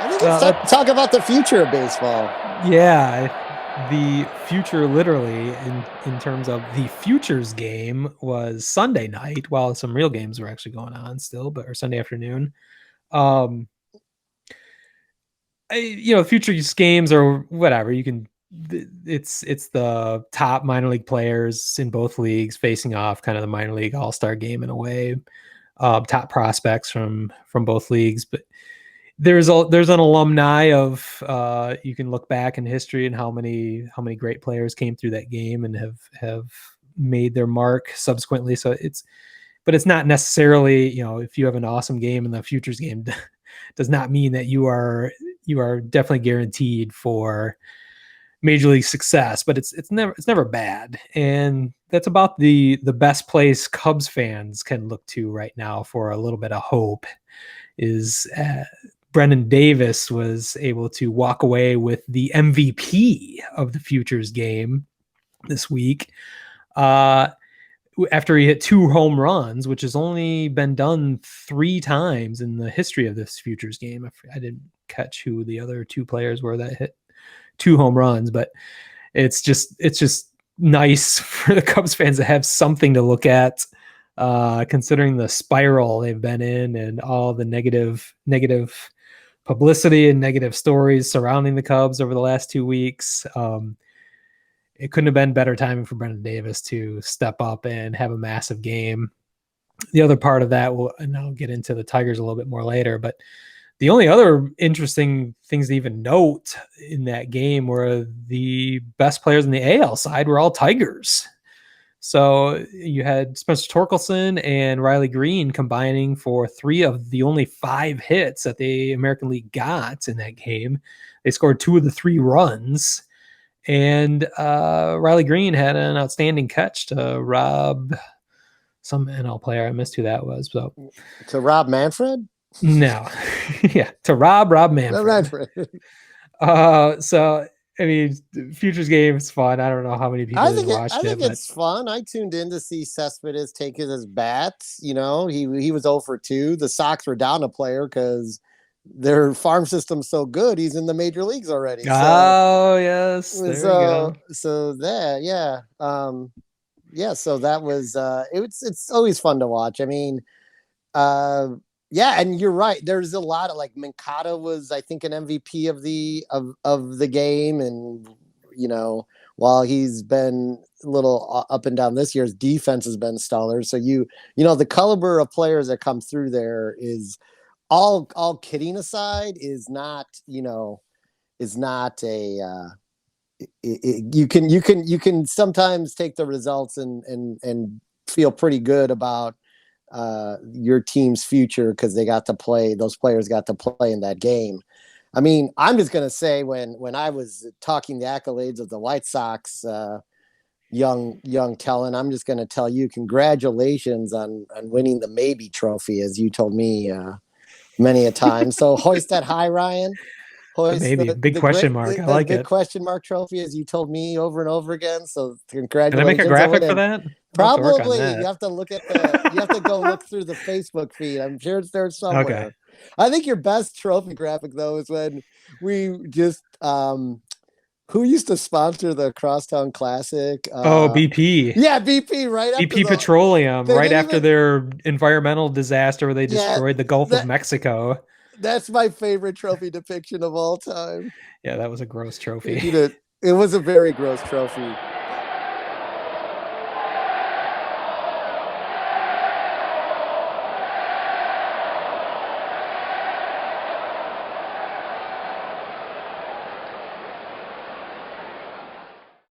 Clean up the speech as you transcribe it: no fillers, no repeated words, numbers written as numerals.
I think it's talk about the future of baseball. Yeah, the future literally in terms of the futures game was Sunday night, while some real games were actually going on still, but or Sunday afternoon. Um, futures games or whatever you can. It's the top minor league players in both leagues facing off, kind of the minor league all-star game in a way. Top prospects from both leagues, but there's an alumni of you can look back in history and how many great players came through that game and have made their mark subsequently. So but it's not necessarily, if you have an awesome game in the futures game does not mean that you are definitely guaranteed for major league success, but it's never bad. And that's about the best place Cubs fans can look to right now for a little bit of hope is Brennan Davis was able to walk away with the MVP of the futures game this week after he hit 2 home runs, which has only been done 3 times in the history of this futures game. I didn't catch who the other 2 players were that hit 2 home runs, but it's just nice for the Cubs fans to have something to look at, considering the spiral they've been in and all the negative publicity and negative stories surrounding the Cubs over the last 2 weeks. It couldn't have been better timing for Brennan Davis to step up and have a massive game. The other part of that and I'll get into the Tigers a little bit more later, but the only other interesting things to even note in that game were the best players in the AL side were all Tigers. So you had Spencer Torkelson and Riley Greene combining for 3 of the only 5 hits that the American League got in that game. They scored 2 of the 3 runs. And Riley Greene had an outstanding catch to rob some NL player. I missed who that was. So to Rob Manfred? No. Yeah, to Rob Manfred. So I mean, futures game is fun. I don't know how many people watched it. I think it's fun. I tuned in to see Cespedes take his bats. He was 0 for 2. The Sox were down a player because their farm system's so good. He's in the major leagues already. So, oh yes, there you go. So that So that was it's always fun to watch. I mean, yeah, and you're right. There's a lot of Mancata was, I think, an MVP of the game, and while he's been a little up and down this year, his defense has been stellar. So the caliber of players that come through there is all kidding aside is not a you can sometimes take the results and feel pretty good about your team's future because those players got to play in that game. I mean, I'm just gonna say when I was talking the accolades of the White Sox, young Tellen, I'm just gonna tell you congratulations on winning the maybe trophy, as you told me many a time. So hoist that high, Ryan. Hoist maybe big question mark. I like it. Big question mark trophy, as you told me over and over again. So congratulations. Can I make a graphic for that? Probably. You have to look at you have to go look through the Facebook feed. I'm sure it's there somewhere. Okay. I think your best trophy graphic though is when we just who used to sponsor the Crosstown Classic? BP. Yeah, BP, right? BP Petroleum, right after their environmental disaster where they destroyed the Gulf of Mexico. That's my favorite trophy depiction of all time. Yeah, that was a gross trophy. It was a very gross trophy.